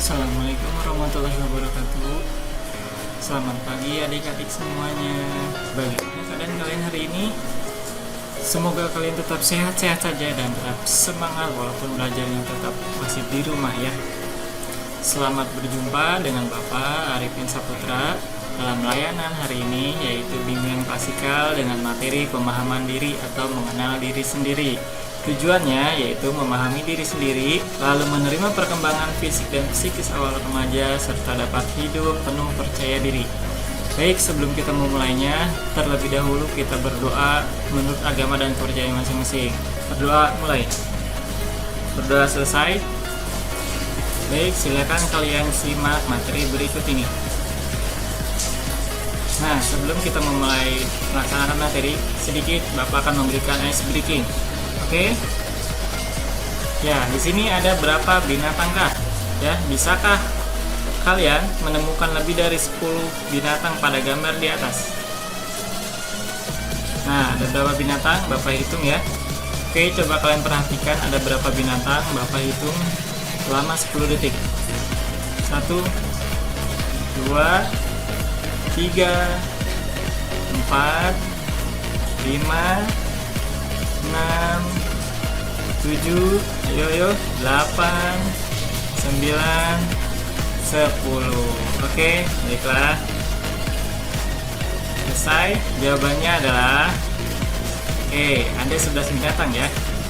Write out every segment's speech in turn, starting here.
Assalamualaikum warahmatullahi wabarakatuh. Selamat pagi adik-adik semuanya. Bagaimana keadaan kalian hari ini? Semoga kalian tetap sehat-sehat saja dan tetap semangat walaupun belajarnya tetap masih di rumah ya. Selamat berjumpa dengan Bapak Arifin Saputra dalam layanan hari ini, yaitu bimbingan klasikal dengan materi pemahaman diri atau mengenal diri sendiri. Tujuannya yaitu memahami diri sendiri, lalu menerima perkembangan fisik dan psikis awal remaja, serta dapat hidup penuh percaya diri. Baik, sebelum kita memulainya, terlebih dahulu kita berdoa menurut agama dan kepercayaan masing-masing. Berdoa mulai. Berdoa selesai. Baik, silakan kalian simak materi berikut ini. Nah, sebelum kita memulai melaksanakan materi, sedikit Bapak akan memberikan ice breaking. Oke. Ya, di sini ada berapa binatangkah? Ya, bisakah kalian menemukan lebih dari 10 binatang pada gambar di atas? Nah, ada berapa binatang? Bapak hitung ya. Oke, coba kalian perhatikan ada berapa binatang. Bapak hitung selama 10 detik. 1 2 3 4 5 6 7, ayo 8 9 10. Oke, baiklah. Selesai. Jawabannya adalah ada 11 binatang ya.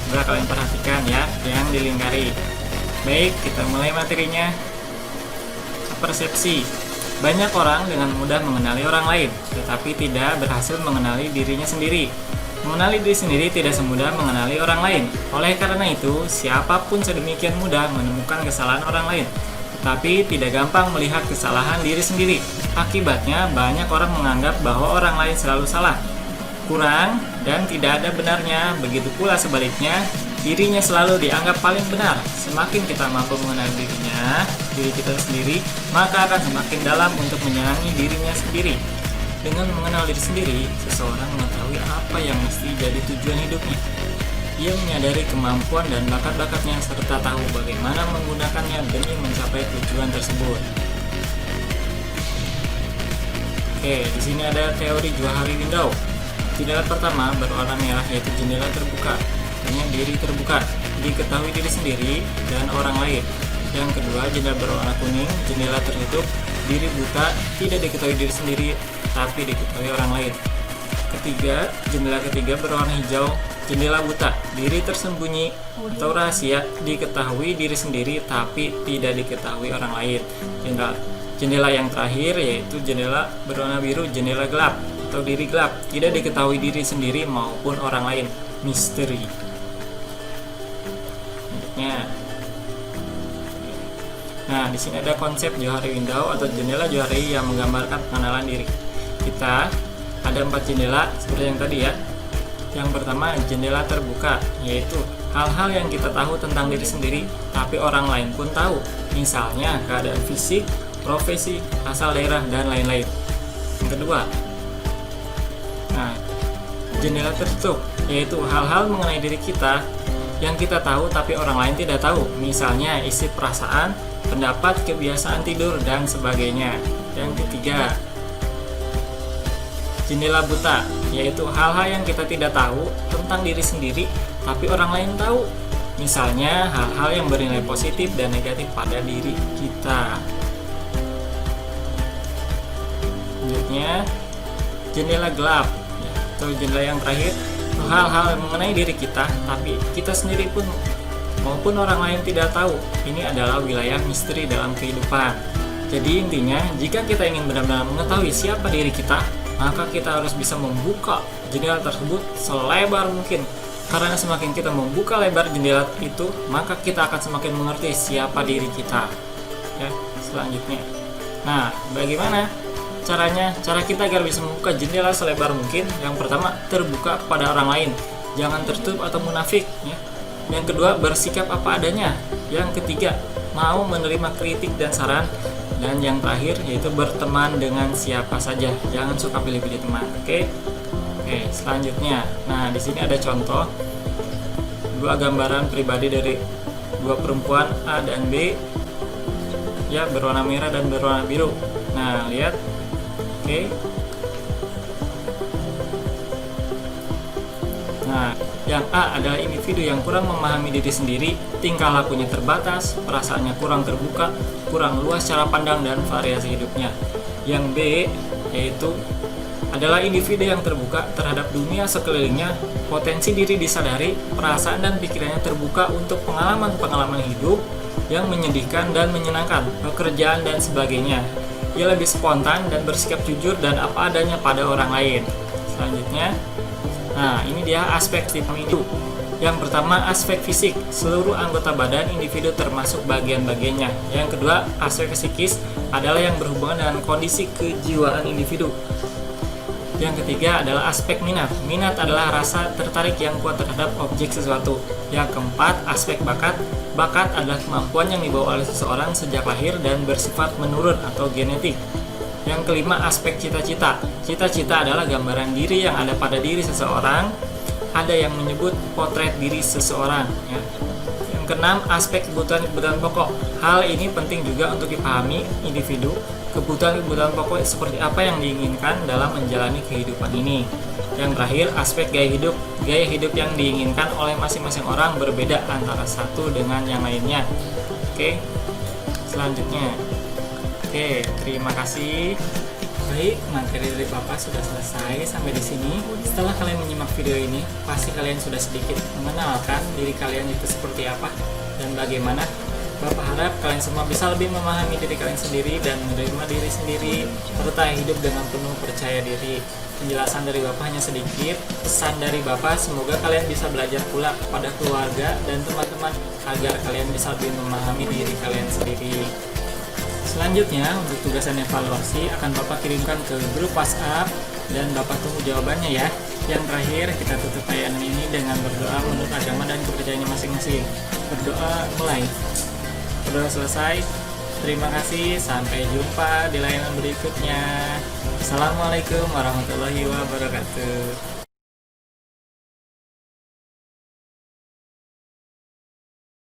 Coba kalian perhatikan ya yang dilingkari. Baik, kita mulai materinya. Persepsi. Banyak orang dengan mudah mengenali orang lain, tetapi tidak berhasil mengenali dirinya sendiri. Mengenali diri sendiri tidak semudah mengenali orang lain. Oleh karena itu, siapapun sedemikian mudah menemukan kesalahan orang lain, tetapi tidak gampang melihat kesalahan diri sendiri. Akibatnya, banyak orang menganggap bahwa orang lain selalu salah, kurang, dan tidak ada benarnya. Begitu pula sebaliknya, dirinya selalu dianggap paling benar. Semakin kita mampu mengenali diri kita sendiri, maka akan semakin dalam untuk menyayangi dirinya sendiri. Dengan mengenal diri sendiri, seseorang mengetahui apa yang mesti jadi tujuan hidupnya. Ia menyadari kemampuan dan bakat-bakatnya serta tahu bagaimana menggunakannya demi mencapai tujuan tersebut. Oke, di sini ada teori Johari Window. Jendela pertama berwarna merah yaitu jendela terbuka, artinya diri terbuka, diketahui diri sendiri dan orang lain. Yang kedua, jendela berwarna kuning, jendela tertutup, diri buta, tidak diketahui diri sendiri tapi diketahui orang lain. Ketiga, jendela ketiga berwarna hijau, jendela buta, diri tersembunyi atau rahasia, diketahui diri sendiri tapi tidak diketahui orang lain. Jendela yang terakhir yaitu jendela berwarna biru, jendela gelap atau diri gelap, tidak diketahui diri sendiri maupun orang lain. Misteri. Nah, di sini ada konsep Johari Window atau jendela Johari yang menggambarkan pengenalan diri. Kita ada 4 jendela seperti yang tadi ya. Yang pertama, jendela terbuka, yaitu hal-hal yang kita tahu tentang diri sendiri tapi orang lain pun tahu. Misalnya keadaan fisik, profesi, asal daerah, dan lain-lain. Yang kedua, jendela tertutup, yaitu hal-hal mengenai diri kita yang kita tahu tapi orang lain tidak tahu. Misalnya isi perasaan, pendapat, kebiasaan tidur, dan sebagainya. Yang ketiga, jendela buta, yaitu hal-hal yang kita tidak tahu tentang diri sendiri tapi orang lain tahu. Misalnya hal-hal yang bernilai positif dan negatif pada diri kita. Selanjutnya, jendela gelap, atau jendela yang terakhir, hal-hal mengenai diri kita tapi kita sendiri pun maupun orang lain tidak tahu. Ini adalah wilayah misteri dalam kehidupan. Jadi intinya, jika kita ingin benar-benar mengetahui siapa diri kita, maka kita harus bisa membuka jendela tersebut selebar mungkin. Karena semakin kita membuka lebar jendela itu, maka kita akan semakin mengerti siapa diri kita. Ya, selanjutnya. Nah, bagaimana caranya? Cara kita agar bisa membuka jendela selebar mungkin. Yang pertama, terbuka kepada orang lain. Jangan tertutup atau munafik, ya. Yang kedua, bersikap apa adanya. Yang ketiga, mau menerima kritik dan saran. Dan yang terakhir yaitu berteman dengan siapa saja. Jangan suka pilih-pilih teman. Oke, selanjutnya. Nah, di sini ada contoh dua gambaran pribadi dari dua perempuan A dan B ya, berwarna merah dan berwarna biru. Nah, lihat. Oke. Nah, yang A adalah individu yang kurang memahami diri sendiri, tingkah lakunya terbatas, perasaannya kurang terbuka, kurang luas cara pandang dan variasi hidupnya. Yang B yaitu adalah individu yang terbuka terhadap dunia sekelilingnya, potensi diri disadari, perasaan dan pikirannya terbuka untuk pengalaman-pengalaman hidup yang menyedihkan dan menyenangkan, pekerjaan dan sebagainya. Ia lebih spontan dan bersikap jujur dan apa adanya pada orang lain. Selanjutnya, nah ini dia aspek individu. Yang pertama, aspek fisik, seluruh anggota badan individu termasuk bagian-bagiannya. Yang kedua, aspek psikis adalah yang berhubungan dengan kondisi kejiwaan individu. Yang ketiga adalah aspek minat. Minat adalah rasa tertarik yang kuat terhadap objek sesuatu. Yang keempat, aspek bakat. Bakat adalah kemampuan yang dibawa oleh seseorang sejak lahir dan bersifat menurun atau genetik. Yang kelima, aspek cita-cita. Cita-cita adalah gambaran diri yang ada pada diri seseorang. Ada yang menyebut potret diri seseorang, ya. Yang keenam, aspek kebutuhan-kebutuhan pokok. Hal ini penting juga untuk dipahami individu. Kebutuhan-kebutuhan pokok seperti apa yang diinginkan dalam menjalani kehidupan ini. Yang terakhir, aspek gaya hidup. Gaya hidup yang diinginkan oleh masing-masing orang berbeda antara satu dengan yang lainnya. Oke, selanjutnya. Oke, terima kasih. Baik, materi dari Bapak sudah selesai sampai di sini. Setelah kalian menyimak video ini, pasti kalian sudah sedikit mengenalkan diri kalian itu seperti apa dan bagaimana. Bapak harap kalian semua bisa lebih memahami diri kalian sendiri dan menerima diri sendiri, serta hidup dengan penuh percaya diri. Penjelasan dari Bapak hanya sedikit. Pesan dari Bapak, semoga kalian bisa belajar pula kepada keluarga dan teman-teman agar kalian bisa lebih memahami diri kalian sendiri. Selanjutnya, untuk tugas dan evaluasi akan Bapak kirimkan ke grup WhatsApp dan Bapak tunggu jawabannya ya. Yang terakhir, kita tutup tayangan ini dengan berdoa menurut agama dan kepercayaannya masing-masing. Berdoa mulai. Berdoa selesai. Terima kasih, sampai jumpa di layanan berikutnya. Assalamualaikum warahmatullahi wabarakatuh.